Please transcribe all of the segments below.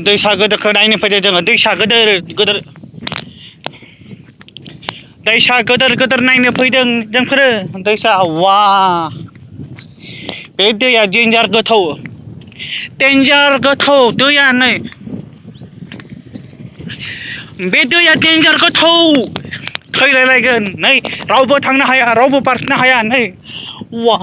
दैसा गोदोरखौ नायनो फैदों जोङो दैसा गोदोर गोदोर दैसा गोदोर गोदोर नायनो फैदों जोंफोरो दैसा वा बे दैया डेन्जार गोथौ दैया नै बे दैया डेन्जार गोथौ थैलायलायगोन नै रावबो थांनो हाया रावबो बारनो हाया नै वा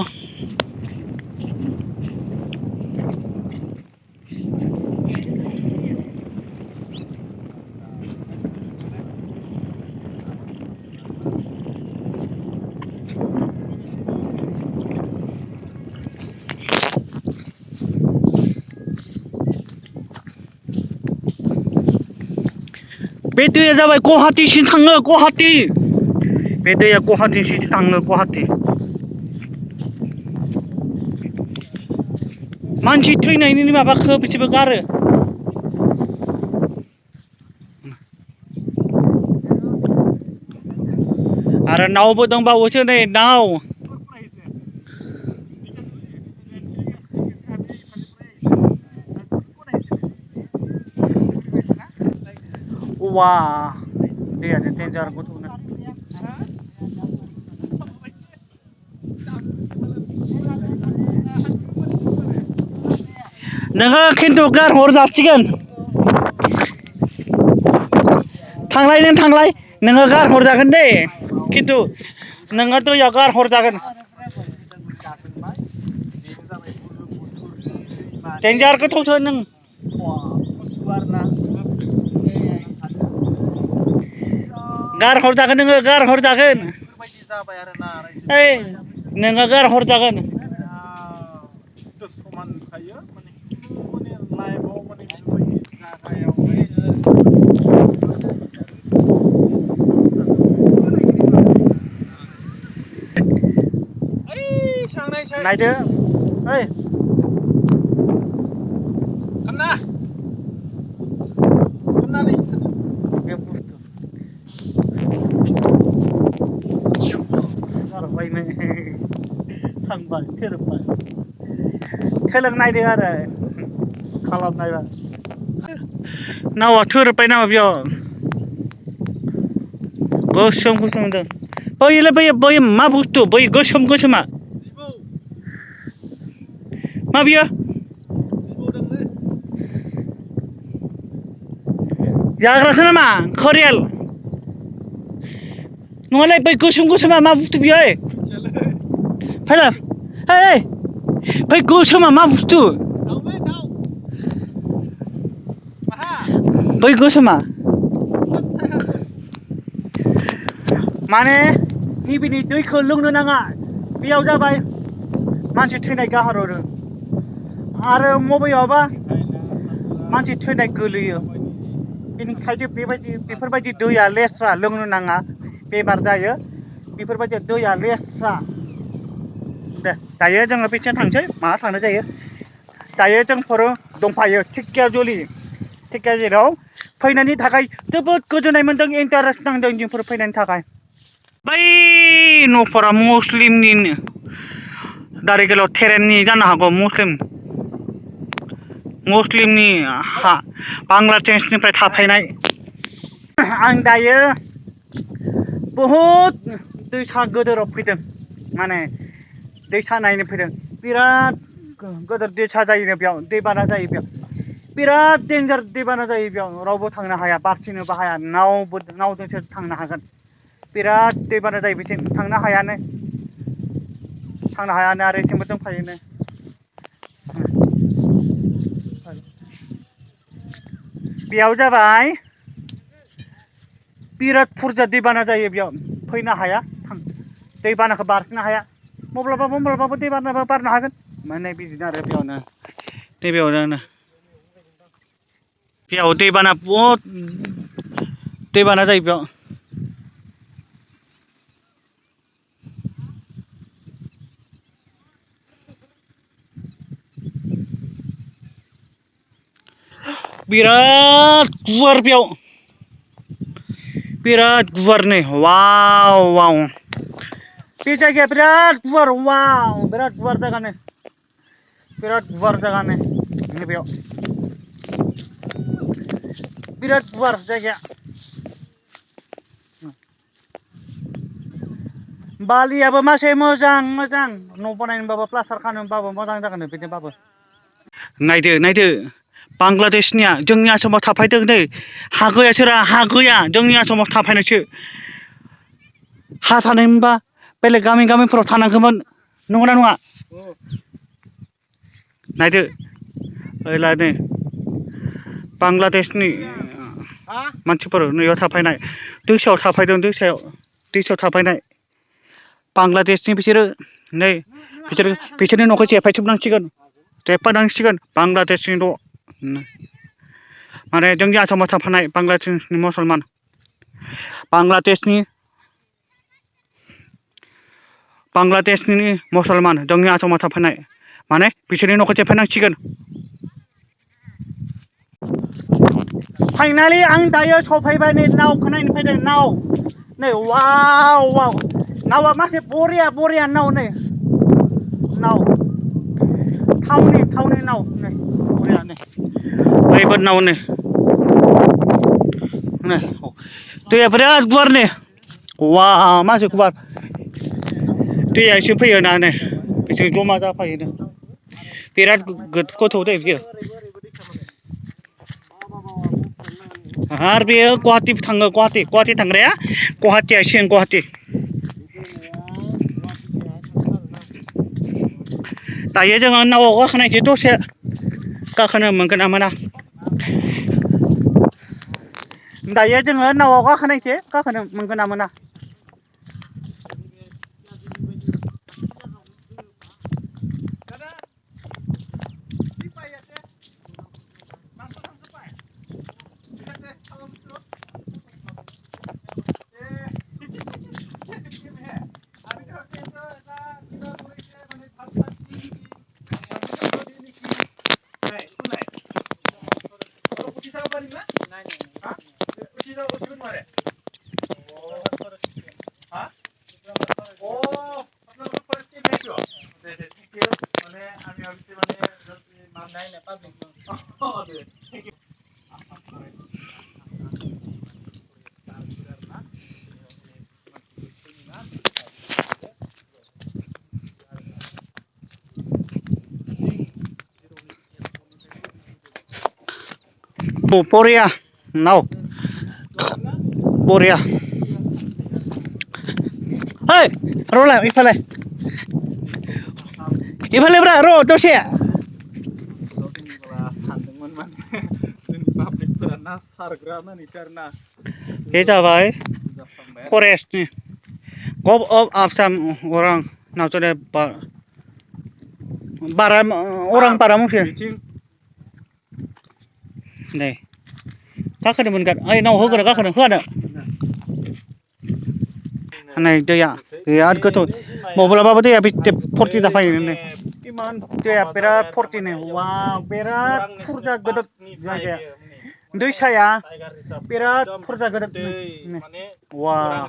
बे दैया जाबाय गुवाहाटीसिम थाङो गुवाहाटी बे दैया गुवाहाटीसिम थाङो गुवाहाटी मानसि थैनायनि माबाखौ बिसोरबो गारो आरो नावबो दंबावोसो नै नाव वा दैया डेन्जार गोथौना नोङो खिन्थु गारहर जासिगोन थांलाय नों थांलाय नोङो गारहर जागोन दे खिन्थु नोङो दैयाव गारहर जागोन डेन्जार गोथौसो नों गारहर जागोन नोङो गारहर जागोन ओइ नोङो गारहर जागोन समान थायो माने लाइफआव माने जागायावहाय नायदो ओइ खामना खामनानै बे बुस्थु गारबायनो थांबाय थोरोबबाय थोलों नायदो आरो खालामनायबा नावा थोरोबबाय नामा बेयाव गोसोम गोसोम होनदों बैलाय बै मा बुस्थु बै गोसोम गोसोमा मा बियो जाग्राखौ नामा खरियाल नङालै बै गोसोम गोसोमा मा बुस्थु बियो फैला ओइ बै गोसोमा मा बुस्थु बै गोसोमा माने निबिनि दैखौ लोंनो नाङा बेयाव जाबाय मानसि थैनाय गाहरो आरो मबेयावबा मानसि थैनाय गोलैयो बेनिखायनो बेफोरबायदि दैया लेथ्रा लोंनो नाङा बेमार जायो बेफोरबायदि दैया लेथ्रा दे दायो जोङो बेथिं थांसै माहा थांनो जायो दायो जोंफोरो दंफायो टिकेजिराव फैनायनि थाखाय जोबोद गोजोननाय मोन्दों इन्टारेस्ट नांदों जोंफोर फैनायनि थाखाय बै न'फोरा मुस्लिमनिनो दारिगालाव ट्रेननि जानो हागौ मुस्लिमनि हा बांलादेशनिफ्राय थाफैनाय आं दायो बहुद दैसा गोदोराव फैदों माने दैसा नायनो फैदों बिराद गोदोर दैसा जायो बेयाव दैबाना जायो बेयाव बिराद डेन्जार दैबाना जायो बेयाव रावबो थांनो हाया बारथिनोबो हाया नावजोंसो थांनो हागोन बिराद दैबाना जायो बिथिं थांनो हायानो आरो इथिंबो दंफायोनो बेयाव जाबाय बिराद बुरजा दैबाना जायो बेयाव फैनो हाया दैबानाखौ बारनो हाया मब्लाबाबो दैबानाबो बारनो हागोन माने बिदिनो आरो बेयाव दैबाना बहुद दैबाना जायो बेयाव बिराद गुवार बेयाव बिराद गुवार नै वाव बे जायगाया बिराद गुवार वाव बिराद गुवार जायगानो बेयाव बिराद गुवार जायगाया बालियाबो मासे मोजां मोजां न' बानायनोबाबो प्लास्टार खालामनोबाबो मोजां जागोन बिदिबाबो नायदो नायदो बांलादेशनिया जोंनि आसामाव थाफायदों नै हा गैयासोरा हा गैया जोंनि आसामाव थाफायनायसो हा थानायमोनबा बेलेग गामिफोराव थानांगौमोन नंगौना नङा नायदो ओइला नै बांलादेशनि मानसिफोर नैयाव थाफायनाय दैसायाव थाफायदों दैसायाव थाफायनाय बांलादेशनि बिसोरो नै बिसोरनि न'खौ सेफायनांसिगोन बांलादेशनि न' माने जोंनि आसामाव थाफानाय बांलादेशनि मुसलमान बांलादेशनि मुसलमान जोंनि आसामाव थाफानाय माने बिसोरनि न'खौ सेफायनांसिगोन फाइनालि आं दायो सफैबाय नै नावखौ नायनो फैदों नाव नै वाव वाव नावा मासे बरिया नाव नै नाव थावनि नाव नै बरिया नै बैबो नाव नै दैया बिराद गुवार नै वाव मासे गुवार दैया एसे फैयो ना नै बिसोर जमा जाफायो बिराद गोथौ दै बियो आरो बेयो गुवाहाटि थाङो गुवाहाटि थांग्राया गुवाहाटिया सिगां गुवाहाटि दायो जोङो नावआव गाखोनायसै दसे गाखोनो मोनगोन ना मोना दायो जोङो नावआव गाखोनायसै गाखोनो मोनगोन ना मोना बरिया नाव बरिया ओइ र'लाय इफाले ब्रा र' दसे सानदोंमोन माने जोंनि पाब्लिकफोरा ना सारग्रा होननानैसो आरो ना बे जाबाय फरेस्टनि गभ अफ आसाम अरां नावजों बारा अरां बारामुखि नै गाखोनो मोनगोन ओइ नाव होगोन गाखोनो होआनो नै दैया बिराद गोथौ माब्लाबाबो दैया फर्टि जाफायो नै इमान दैया बिराद फर्टिनो वाव बिराद बुरजा गोदोर जायगाया दैसाया बिराद बुरजा गोदोर वाव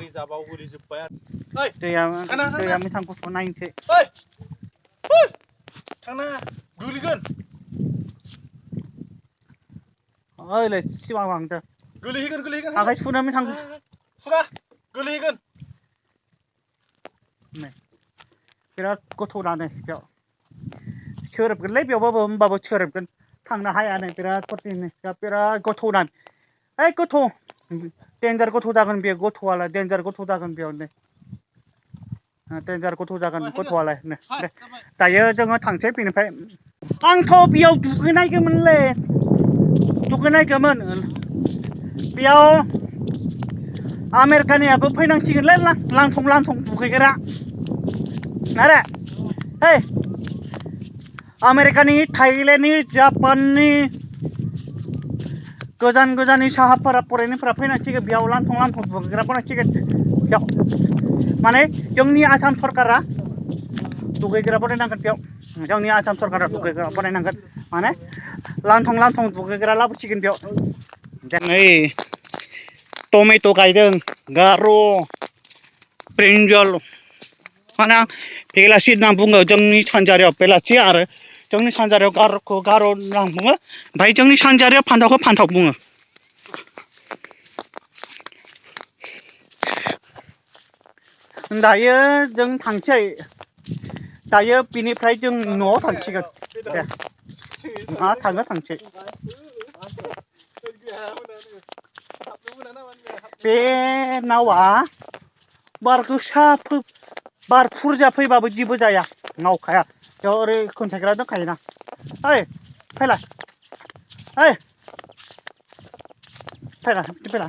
दैया मोजां गुसु नायनोसै थांना गोलैगोन ओइलाय सिमां लांदों गोलैहैगोन आखाय सुना मोजां सुना गोलैहैगोन नै बिराद गोथौ नानै बेयाव सोरोबगोनलै बेयावबाबो होमबाबो सोरोबगोन थांनो हायानो बिराद फर्टिनो बिराद गोथौ ना ओइ गोथौ डेन्जार गोथौ जागोन बेयो गथ'आलाय डेन्जार गोथौ जागोन बेयाव नै डेन्जार गोथौ जागोन गथ'आलाय नै दायो जोङो थांसै बेनिफ्राय आंथ' बेयाव दुगैनायगौमोन बेयाव आमेरिकानियाबो फैनांसिगोनलै लांथं दुगैग्रा आरे ओइ आमेरिकानि थाइलेण्डनि जापाननि गोजाननि साहाफोरा फरायनायफोरा फैनांसिगोन बेयाव लांथं दुगैग्रा फैनांसिगोन बेयाव माने जोंनि आसाम सरकारा दुगैग्रा बनायनांगोन बेयाव जोंनि आसाम सरकारा दुगैग्रा बनायनांगोन माने लांथं दुगैग्रा लाबोसिगोन बेयाव नै टमेट' गायदों गार' ब्रिन्जल माने बेलासि होनना बुङो जोंनि सानजारियाव बेलासि आरो जोंनि सानजारियाव गार' होनना बुङो ओमफ्राय जोंनि सानजारियाव फान्थावखौ फान्थाव बुङो दायो जों थांसै दायो बिनिफ्राय जों न'आव थांसिगोन दे मा थाङो थांसै बे नावा बार गोसा बार फुरजा फैबाबो जेबो जाया नावखाया बेयाव ओरै खोन्थायग्रा दंखायोना ओइ फैलाय ओइ फैला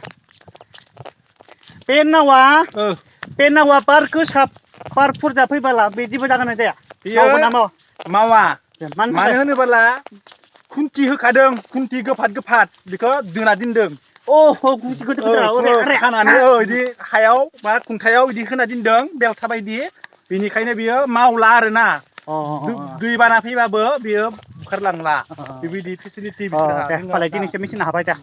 बे नावा बार गोसा बार फुरजा फैबाला बे जेबो जागोन ना जाया मावगोन ना मावा मानो होनोब्ला खुन्थि होखादों खुन्थि गोफाद बेखौ दोना दोनदों खानानै बिदि हायाव बा खुन्थायाव बिदि होना दोनदों बेलसा बायदि बेनिखायनो बियो मावला आरोना दै बाना फैबाबो बियो बुखारलांला बेबायदि फेसिलिटि दे होमबालाय दिनैसो मिथिनो हाबाय दे